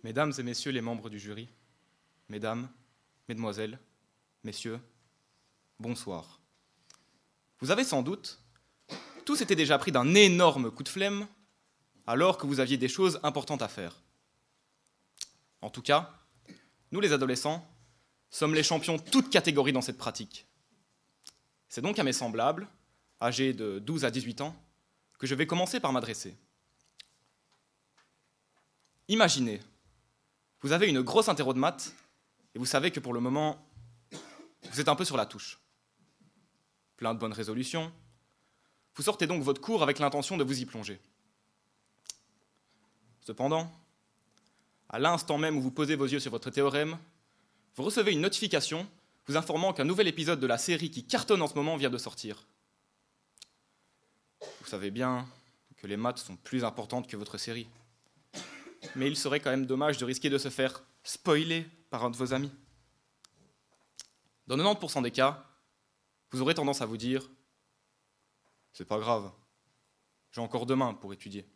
Mesdames et messieurs les membres du jury, mesdames, mesdemoiselles, messieurs, bonsoir. Vous avez sans doute tous été déjà pris d'un énorme coup de flemme alors que vous aviez des choses importantes à faire. En tout cas, nous les adolescents sommes les champions toutes catégories dans cette pratique. C'est donc à mes semblables, âgés de 12 à 18 ans, que je vais commencer par m'adresser. Imaginez, vous avez une grosse interro de maths et vous savez que pour le moment, vous êtes un peu sur la touche. Plein de bonnes résolutions. Vous sortez donc votre cours avec l'intention de vous y plonger. Cependant, à l'instant même où vous posez vos yeux sur votre théorème, vous recevez une notification vous informant qu'un nouvel épisode de la série qui cartonne en ce moment vient de sortir. Vous savez bien que les maths sont plus importantes que votre série. Mais il serait quand même dommage de risquer de se faire spoiler par un de vos amis. Dans 90% des cas, vous aurez tendance à vous dire « C'est pas grave, j'ai encore demain pour étudier ».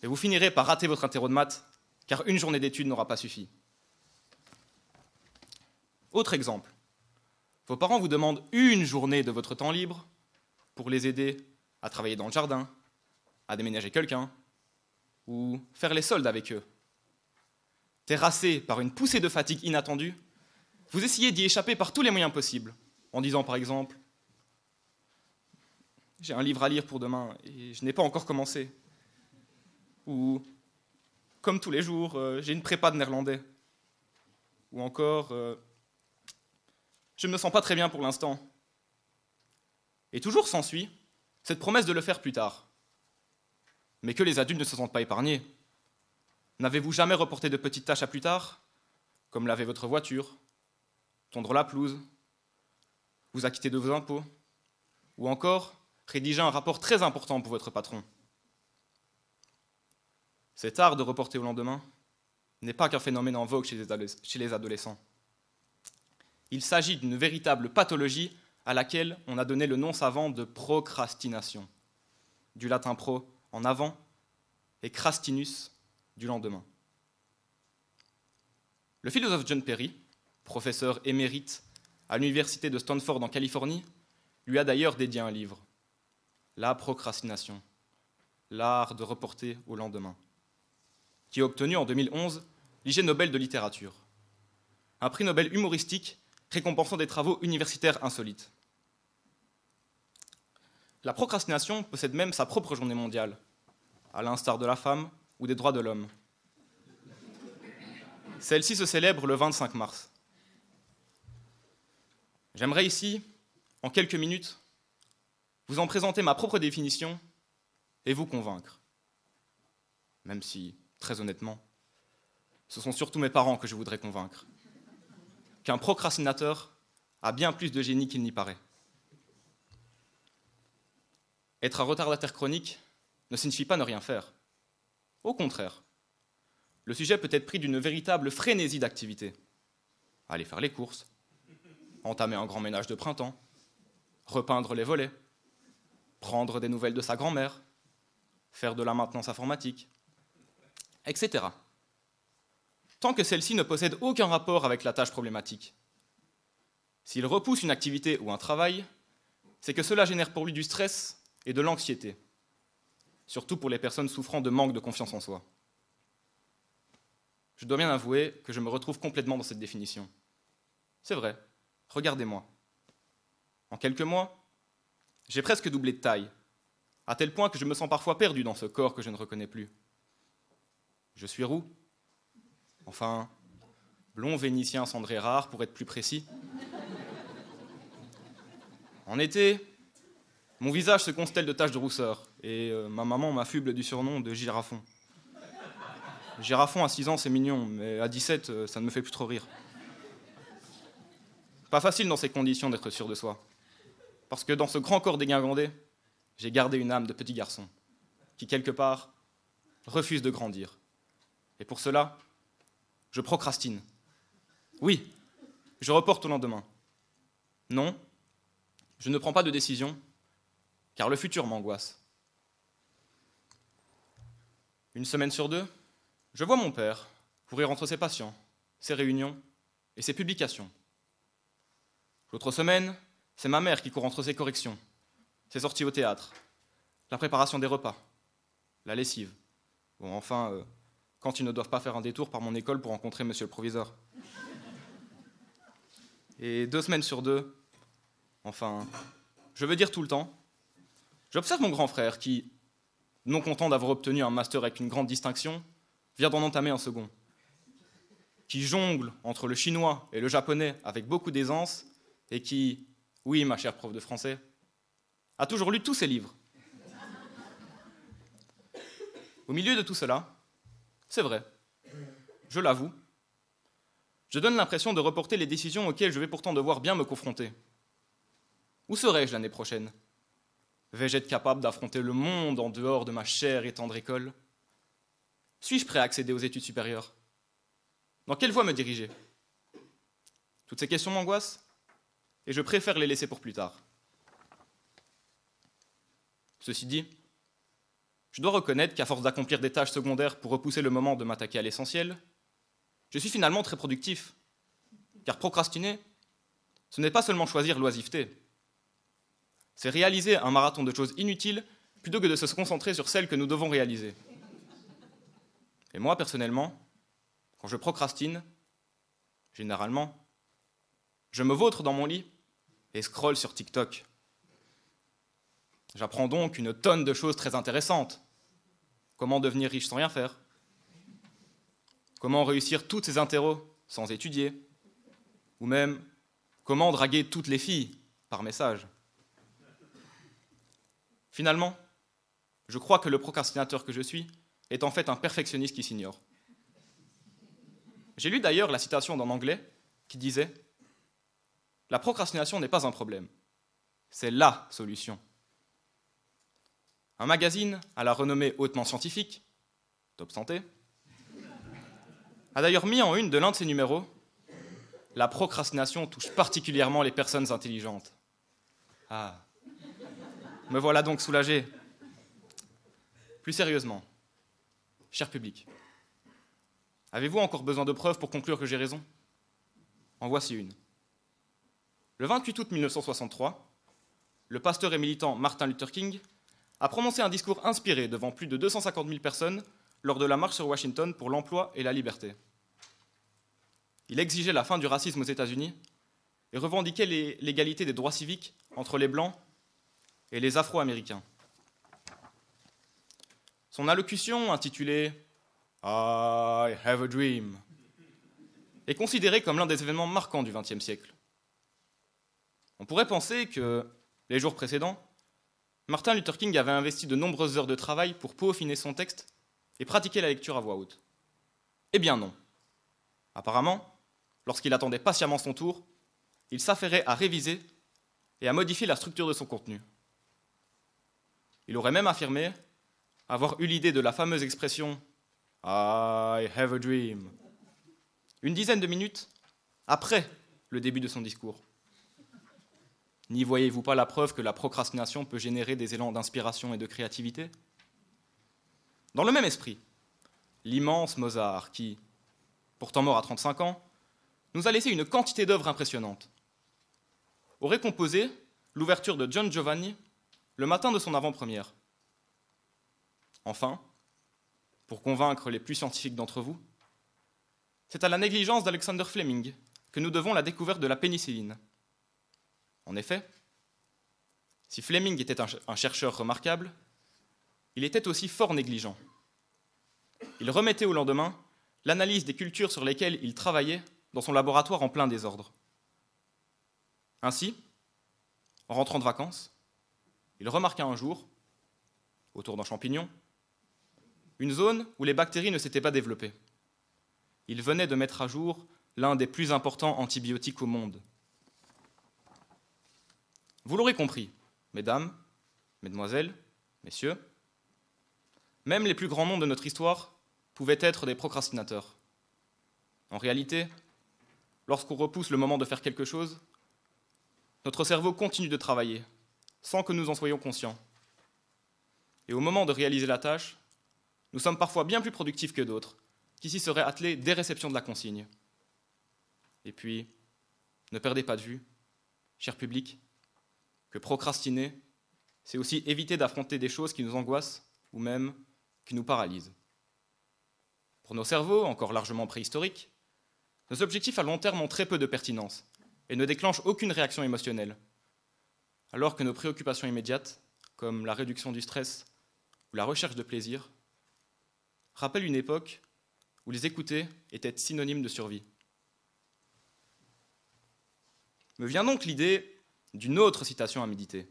Et vous finirez par rater votre interro de maths, car une journée d'études n'aura pas suffi. Autre exemple, vos parents vous demandent une journée de votre temps libre pour les aider à travailler dans le jardin, à déménager quelqu'un, ou faire les soldes avec eux. Terrassé par une poussée de fatigue inattendue, vous essayez d'y échapper par tous les moyens possibles, en disant par exemple « J'ai un livre à lire pour demain et je n'ai pas encore commencé ». Ou « Comme tous les jours, j'ai une prépa de néerlandais ». Ou encore « Je ne me sens pas très bien pour l'instant ». Et toujours s'ensuit cette promesse de le faire plus tard. Mais que les adultes ne se sentent pas épargnés. N'avez-vous jamais reporté de petites tâches à plus tard, comme laver votre voiture, tondre la pelouse, vous acquitter de vos impôts, ou encore rédiger un rapport très important pour votre patron? Cet art de reporter au lendemain n'est pas qu'un phénomène en vogue chez les adolescents. Il s'agit d'une véritable pathologie à laquelle on a donné le nom savant de procrastination, du latin pro en avant et crastinus du lendemain. Le philosophe John Perry, professeur émérite à l'université de Stanford en Californie, lui a d'ailleurs dédié un livre, La procrastination, l'art de reporter au lendemain, qui a obtenu en 2011 l'Ig Nobel de littérature, un prix Nobel humoristique récompensant des travaux universitaires insolites. La procrastination possède même sa propre journée mondiale, à l'instar de la femme ou des droits de l'homme. Celle-ci se célèbre le 25 mars. J'aimerais ici, en quelques minutes, vous en présenter ma propre définition et vous convaincre. Même si, très honnêtement, ce sont surtout mes parents que je voudrais convaincre. Qu'un procrastinateur a bien plus de génie qu'il n'y paraît. Être un retardataire chronique ne signifie pas ne rien faire. Au contraire, le sujet peut être pris d'une véritable frénésie d'activité. Aller faire les courses, entamer un grand ménage de printemps, repeindre les volets, prendre des nouvelles de sa grand-mère, faire de la maintenance informatique, etc. Tant que celle-ci ne possède aucun rapport avec la tâche problématique. S'il repousse une activité ou un travail, c'est que cela génère pour lui du stress et de l'anxiété, surtout pour les personnes souffrant de manque de confiance en soi. Je dois bien avouer que je me retrouve complètement dans cette définition. C'est vrai, regardez-moi. En quelques mois, j'ai presque doublé de taille, à tel point que je me sens parfois perdu dans ce corps que je ne reconnais plus. Je suis roux, enfin, blond vénitien cendré rare pour être plus précis. En été, mon visage se constelle de taches de rousseur, et ma maman m'affuble du surnom de Girafon. Girafon à 6 ans, c'est mignon, mais à 17, ça ne me fait plus trop rire. Pas facile dans ces conditions d'être sûr de soi. Parce que dans ce grand corps dégingandé, j'ai gardé une âme de petit garçon, qui quelque part refuse de grandir. Et pour cela, je procrastine. Oui, je reporte au lendemain. Non, je ne prends pas de décision, car le futur m'angoisse. Une semaine sur deux, Je vois mon père courir entre ses patients, ses réunions et ses publications. L'autre semaine, c'est ma mère qui court entre ses corrections, ses sorties au théâtre, la préparation des repas, la lessive. Bon, enfin, quand ils ne doivent pas faire un détour par mon école pour rencontrer monsieur le proviseur. Et 2 semaines sur 2, enfin, je veux dire tout le temps, j'observe mon grand frère qui, non content d'avoir obtenu un master avec une grande distinction, vient d'en entamer un second, qui jongle entre le chinois et le japonais avec beaucoup d'aisance et qui, oui, ma chère prof de français, a toujours lu tous ses livres. Au milieu de tout cela, c'est vrai, je l'avoue, je donne l'impression de reporter les décisions auxquelles je vais pourtant devoir bien me confronter. Où serai-je l'année prochaine? Vais-je être capable d'affronter le monde en dehors de ma chère et tendre école? Suis-je prêt à accéder aux études supérieures? Dans quelle voie me diriger? Toutes ces questions m'angoissent, et je préfère les laisser pour plus tard. Ceci dit, je dois reconnaître qu'à force d'accomplir des tâches secondaires pour repousser le moment de m'attaquer à l'essentiel, je suis finalement très productif. Car procrastiner, ce n'est pas seulement choisir l'oisiveté, c'est réaliser un marathon de choses inutiles plutôt que de se concentrer sur celles que nous devons réaliser. Et moi, personnellement, quand je procrastine, généralement, je me vautre dans mon lit et scrolle sur TikTok. J'apprends donc une tonne de choses très intéressantes. Comment devenir riche sans rien faire? Comment réussir toutes ces interros sans étudier? Ou même, comment draguer toutes les filles par message? Finalement, je crois que le procrastinateur que je suis est en fait un perfectionniste qui s'ignore. J'ai lu d'ailleurs la citation d'un Anglais qui disait « La procrastination n'est pas un problème, c'est LA solution ». Un magazine à la renommée hautement scientifique, Top Santé, a d'ailleurs mis en une de l'un de ses numéros « La procrastination touche particulièrement les personnes intelligentes ». Ah, me voilà donc soulagé. Plus sérieusement, cher public, avez-vous encore besoin de preuves pour conclure que j'ai raison? En voici une. Le 28 août 1963, le pasteur et militant Martin Luther King a prononcé un discours inspiré devant plus de 250 000 personnes lors de la marche sur Washington pour l'emploi et la liberté. Il exigeait la fin du racisme aux États-Unis et revendiquait l'égalité des droits civiques entre les Blancs et les Afro-Américains. Son allocution, intitulée « I have a dream », est considérée comme l'un des événements marquants du XXe siècle. On pourrait penser que, les jours précédents, Martin Luther King avait investi de nombreuses heures de travail pour peaufiner son texte et pratiquer la lecture à voix haute. Eh bien non. Apparemment, lorsqu'il attendait patiemment son tour, il s'affairait à réviser et à modifier la structure de son contenu. Il aurait même affirmé avoir eu l'idée de la fameuse expression « I have a dream » une dizaine de minutes après le début de son discours. N'y voyez-vous pas la preuve que la procrastination peut générer des élans d'inspiration et de créativité? Dans le même esprit, l'immense Mozart, qui, pourtant mort à 35 ans, nous a laissé une quantité d'œuvres impressionnantes, aurait composé l'ouverture de John Giovanni le matin de son avant-première. Enfin, pour convaincre les plus scientifiques d'entre vous, c'est à la négligence d'Alexander Fleming que nous devons la découverte de la pénicilline. En effet, si Fleming était un chercheur remarquable, il était aussi fort négligent. Il remettait au lendemain l'analyse des cultures sur lesquelles il travaillait dans son laboratoire en plein désordre. Ainsi, en rentrant de vacances, il remarqua un jour, autour d'un champignon, une zone où les bactéries ne s'étaient pas développées. Il venait de mettre à jour l'un des plus importants antibiotiques au monde. Vous l'aurez compris, mesdames, mesdemoiselles, messieurs, même les plus grands noms de notre histoire pouvaient être des procrastinateurs. En réalité, lorsqu'on repousse le moment de faire quelque chose, notre cerveau continue de travailler, sans que nous en soyons conscients. Et au moment de réaliser la tâche, nous sommes parfois bien plus productifs que d'autres, qui s'y serait attelé dès réception de la consigne. Et puis, ne perdez pas de vue, cher public, que procrastiner, c'est aussi éviter d'affronter des choses qui nous angoissent ou même qui nous paralysent. Pour nos cerveaux, encore largement préhistoriques, nos objectifs à long terme ont très peu de pertinence et ne déclenchent aucune réaction émotionnelle, alors que nos préoccupations immédiates, comme la réduction du stress ou la recherche de plaisir, rappellent une époque où les écouter était synonyme de survie. Me vient donc l'idée d'une autre citation à méditer.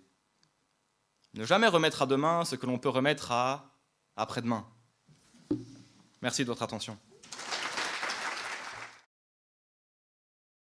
Ne jamais remettre à demain ce que l'on peut remettre à après-demain. Merci de votre attention.